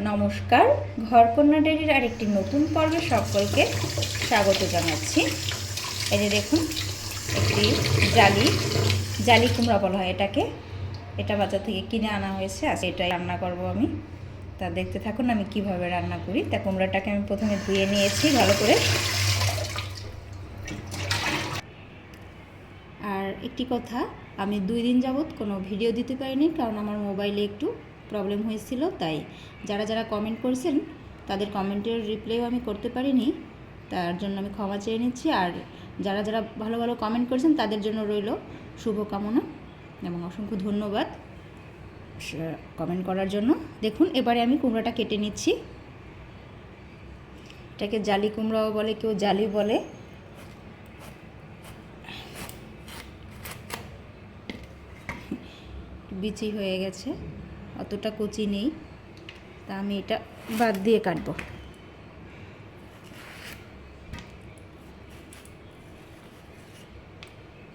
নমস্কার, ঘরকন্যা ডেইরির আরেকটি নতুন পর্বে সকলকে স্বাগত জানাচ্ছি। এই যে দেখুন, একটি জালি কুমড়া বলা হয় এটাকে। এটা বাজার থেকে কিনে আনা হয়েছে। আজকে এটাই রান্না করব আমি। তা দেখতে থাকুন আমি কিভাবে রান্না করি। তা কুমড়াটাকে আমি প্রথমে ধুয়ে নিয়েছি ভালো করে। আর একটি কথা, আমি 2 দিন যাবত কোনো ভিডিও দিতে পারিনি, কারণ আমার মোবাইলে একটু প্রবলেম হয়েছিল। তাই যারা যারা কমেন্ট করেছেন তাদের কমেন্টের রিপ্লাইও আমি করতে পারিনি, তার জন্য আমি ক্ষমা চেয়ে নিচ্ছি। আর যারা যারা ভালো ভালো কমেন্ট করেছেন তাদের জন্য রইল শুভকামনা এবং অসংখ্য ধন্যবাদ কমেন্ট করার জন্য। দেখুন, এবারে আমি কুমড়াটা কেটে নিচ্ছি। এটাকে জালি কুমড়াও বলে, কেউ জালি বলে। বিচি হয়ে গেছে, অতটা কচি নেই, তা আমি এটা বাদ দিয়ে কাটবো।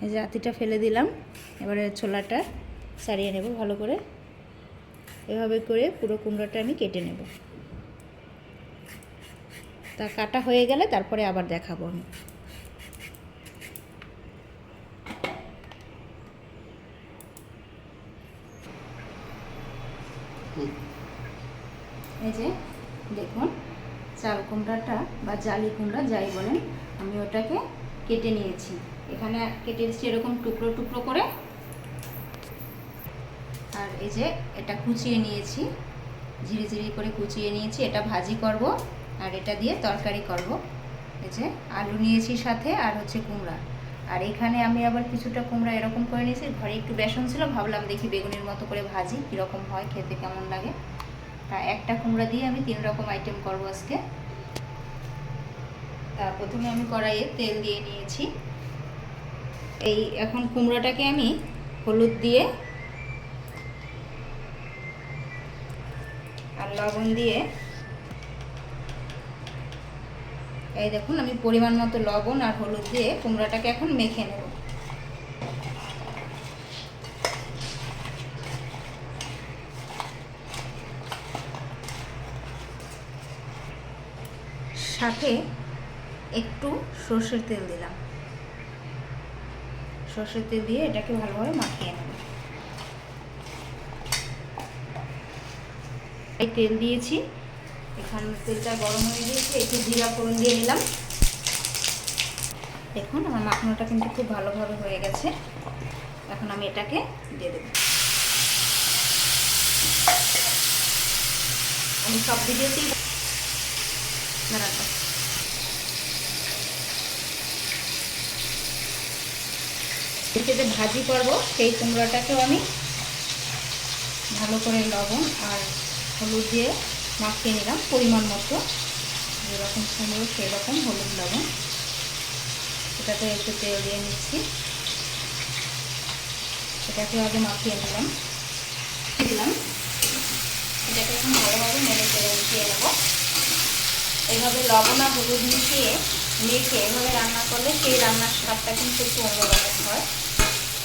এই যে আতিটা ফেলে দিলাম, এবারে ছোলাটা ছাড়িয়ে নেব ভালো করে। এভাবে করে পুরো কুমড়োটা আমি কেটে নেব। তা কাটা হয়ে গেলে তারপরে আবার দেখাবো আমি। এই যে দেখুন, চাল কুমড়াটা বা জালি কুমড়া যাই বলেন, আমি ওটাকে কেটে নিয়েছি। এখানে কেটে দিচ্ছি এরকম টুকরো টুকরো করে। আর এই যে এটা কুচিয়ে নিয়েছি, ঝিরি ঝিরি করে কুচিয়ে নিয়েছি। এটা ভাজি করব আর এটা দিয়ে তরকারি করব। এই যে আলু নিয়েছি সাথে, আর হচ্ছে কুমড়া। আর এখানে আমি আবার কিছুটা কুমড়া এরকম করে নিয়েছি। ঘরে একটু বেসন ছিল, ভাবলাম দেখি বেগুনের মতো করে ভাজি কীরকম হয়, খেতে কেমন লাগে। তা একটা কুমড়া দিয়ে আমি 3 রকম আইটেম করব আজকে। তা প্রথমে আমি কড়াইয়ে তেল দিয়ে নিয়েছি। এই এখন কুমড়াটাকে আমি হলুদ দিয়ে আর লবণ দিয়ে, এই দেখুন আমি পরিমাণ মতো লবণ আর হলুদ দিয়ে কুমড়াটাকে এখন মেখে নেব। সাথে একটু সর্ষের তেল দিলাম। সর্ষের তেল দিয়ে এটাকে ভালোভাবে মাখিয়ে নেব। এই তেল দিয়েছি, এখানে তেলটা গরম হয়ে গিয়েছে, একটু জিরা ফোড়ন দিয়ে নিলাম। দেখুন আমার মাখানোটা কিন্তু খুব ভালোভাবে হয়ে গেছে। এখন আমি এটাকে দিয়ে দেব। আমি সব ভিডিওতেই যে ভাজি করব, সেই কুমড়োটাকেও আমি ভালো করে লবণ আর হলুদ দিয়ে মাখিয়ে নিলাম পরিমাণ মতো। যেরকম কুমড়ো সেই রকম হলুদ লবণ। এটাতে একটু তেল দিয়ে নিচ্ছি, এটাকে আগে মাখিয়ে নিলাম। এটাকে এখন ভালোভাবে নেড়ে চেড়ে মিশিয়ে নেব। এইভাবে লবণ আর হলুদ মিশিয়ে মেখে এভাবে রান্না করলে সেই রান্নার স্বাদটা কিন্তু একটু অন্যরকম হয়।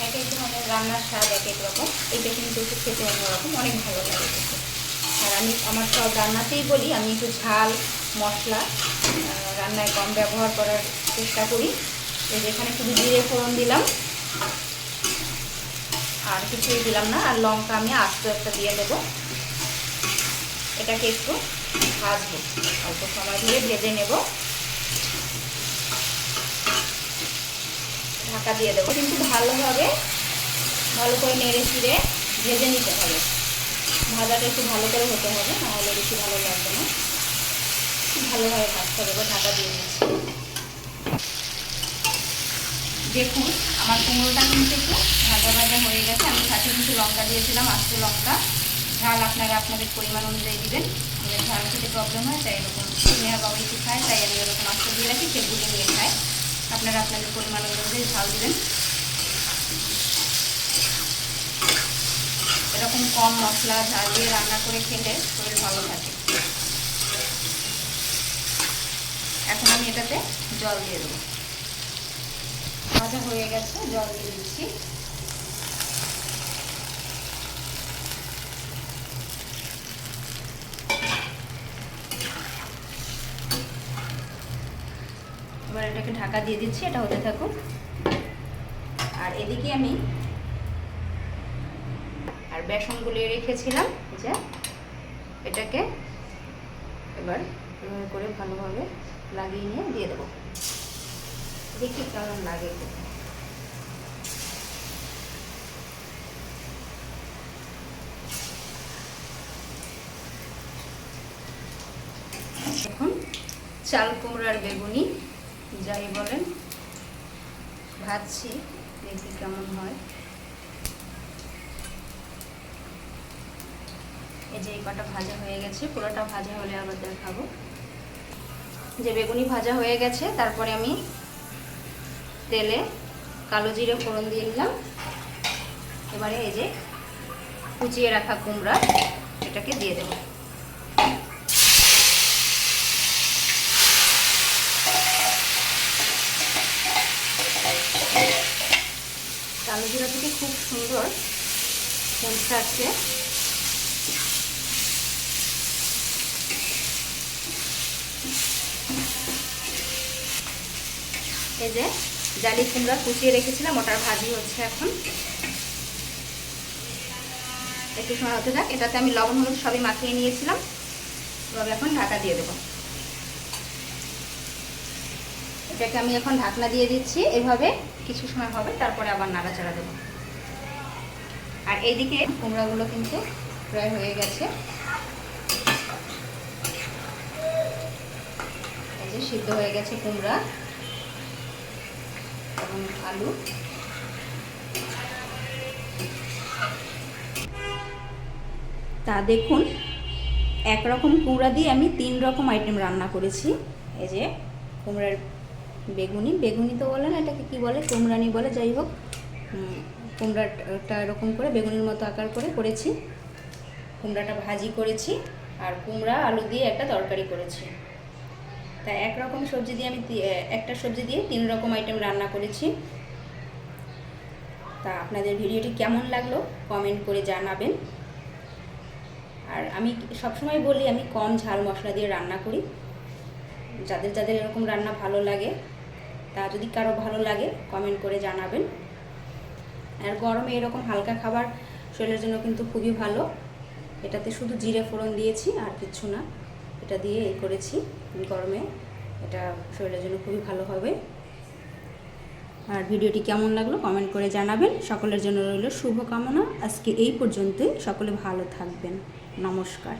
এক এক ধরনের রান্নার স্বাদ এক এক রকম, এটা কিন্তু একটু খেতে অন্যরকম, অনেক ভালো লাগে খেতে। আর আমি আমার সব রান্নাতেই বলি, আমি একটু ঝাল মশলা রান্নায় কম ব্যবহার করার চেষ্টা করি। এই যেখানে শুধু জিরে ফোড়ন দিলাম, আর কিছুই দিলাম না। আর লঙ্কা আমি আস্ত একটা দিয়ে দেবো। এটাকে একটু ভাজবো, অল্প সময় ধরে ভেজে নেব। ঢাকা দিয়ে দেবো, কিন্তু ভালোভাবে ভালো করে নেড়ে চিড়ে ভেজে নিতে হবে। ভাজাটা একটু ভালো করে হতে হবে, নাহলে বেশি ভালো লাগবে না। ভালোভাবে ভাজতে দেবো, ঢাকা দিয়ে দিচ্ছি। দেখুন আমার কুমড়োটা কিন্তু একটু ভাজা ভাজা হয়ে গেছে। আমি সাথে কিছু লঙ্কা দিয়েছিলাম, আস্ত লঙ্কা। ঝাল আপনারা আপনাদের পরিমাণ অনুযায়ী দিবেন। আমাদের ঝাল খেতে প্রবলেম হয়, তাই এরকম মেয়া বাবা একটু খায়, তাই আমি এরকম আস্ত দিয়ে রাখি, সেগুলো নিয়ে খায়। আপনারা আপনাদের পরিমাণ অনুযায়ী ঝাল দিবেন। এরকম কম মশলা ঝাল দিয়ে রান্না করে খেলে শরীর ভালো থাকে। এখন আমি এটাতে জল দিয়ে দেবো। ভাজা হয়ে গেছে, জল দিয়ে দিচ্ছি। এবার এটাকে ঢাকা দিয়ে দিচ্ছি, এটা হতে থাকুক। আর এদিকে আমি বেসন গুলিয়ে রেখেছিলাম, যে এটাকে এবার এভাবে করে ভালোভাবে লাগিয়ে নিয়ে দিয়ে দেবো। দেখি কেমন লাগে। এখন চাল কুমড়ার বেগুনি যাই বলেন ভাজছি, দেখি কেমন হয়। এই যে এই কটা ভাজা হয়ে গেছে, পুরোটা ভাজা হলে আবার দেখাবো। যে বেগুনি ভাজা হয়ে গেছে, তারপরে আমি তেলে কালো জিরে ফোড়ন দিয়ে নিলাম। এবারে এই যে কুচিয়ে রাখা কুমড়া এটাকে দিয়ে দেব। কালো জিরা থেকে খুব সুন্দর সেন্ট আসছে। এই যে জালি কুমড়া কুচিয়ে রেখেছিলাম, ওটার ভাজি হচ্ছে এখন। একটু সময় হতে থাক। এটাতে আমি লবণ হলুদ সবই মাখিয়ে নিয়েছিলাম, এভাবে এখন ঢাকা দিয়ে দেবো। এটাকে আমি এখন ঢাকনা দিয়ে দিচ্ছি, এভাবে কিছু সময় হবে, তারপরে আবার নাড়াচাড়া দেবো। আর এইদিকে কুমড়াগুলো কিন্তু প্রায় হয়ে গেছে, এই যে সিদ্ধ হয়ে গেছে কুমড়া এবং আলু। তা দেখুন, একরকম কুমড়া দিয়ে আমি 3 রকম আইটেম রান্না করেছি। এই যে কুমড়ার বেগুনি, বেগুনি তো বলে না, এটাকে কি বলে, কুমড়ানি বলে, যাই হোক, কুমড়াটা এরকম করে বেগুনির মতো আকার করে করেছি। কুমড়াটা ভাজি করেছি, আর কুমড়া আলু দিয়ে একটা তরকারি করেছি। তাই একরকম সবজি দিয়ে আমি একটা সবজি দিয়ে 3 রকম আইটেম রান্না করেছি। তা আপনাদের ভিডিওটি কেমন লাগলো কমেন্ট করে জানাবেন। আর আমি সবসময় বলি আমি কম ঝাল মশলা দিয়ে রান্না করি। যাদের যাদের এরকম রান্না ভালো লাগে, তা যদি কারো ভালো লাগে কমেন্ট করে জানাবেন। আর গরমে এরকম হালকা খাবার শরীরের জন্য কিন্তু খুবই ভালো। এটাতে শুধু জিরে ফোড়ন দিয়েছি আর কিছু না, এটা দিয়ে এই করেছি। গরমে এটা শরীরের জন্য খুবই ভালো হবে। আর ভিডিওটি কেমন লাগলো কমেন্ট করে জানাবেন। সকলের জন্য রইল শুভকামনা। আজকে এই পর্যন্তই, সকলে ভালো থাকবেন। নমস্কার।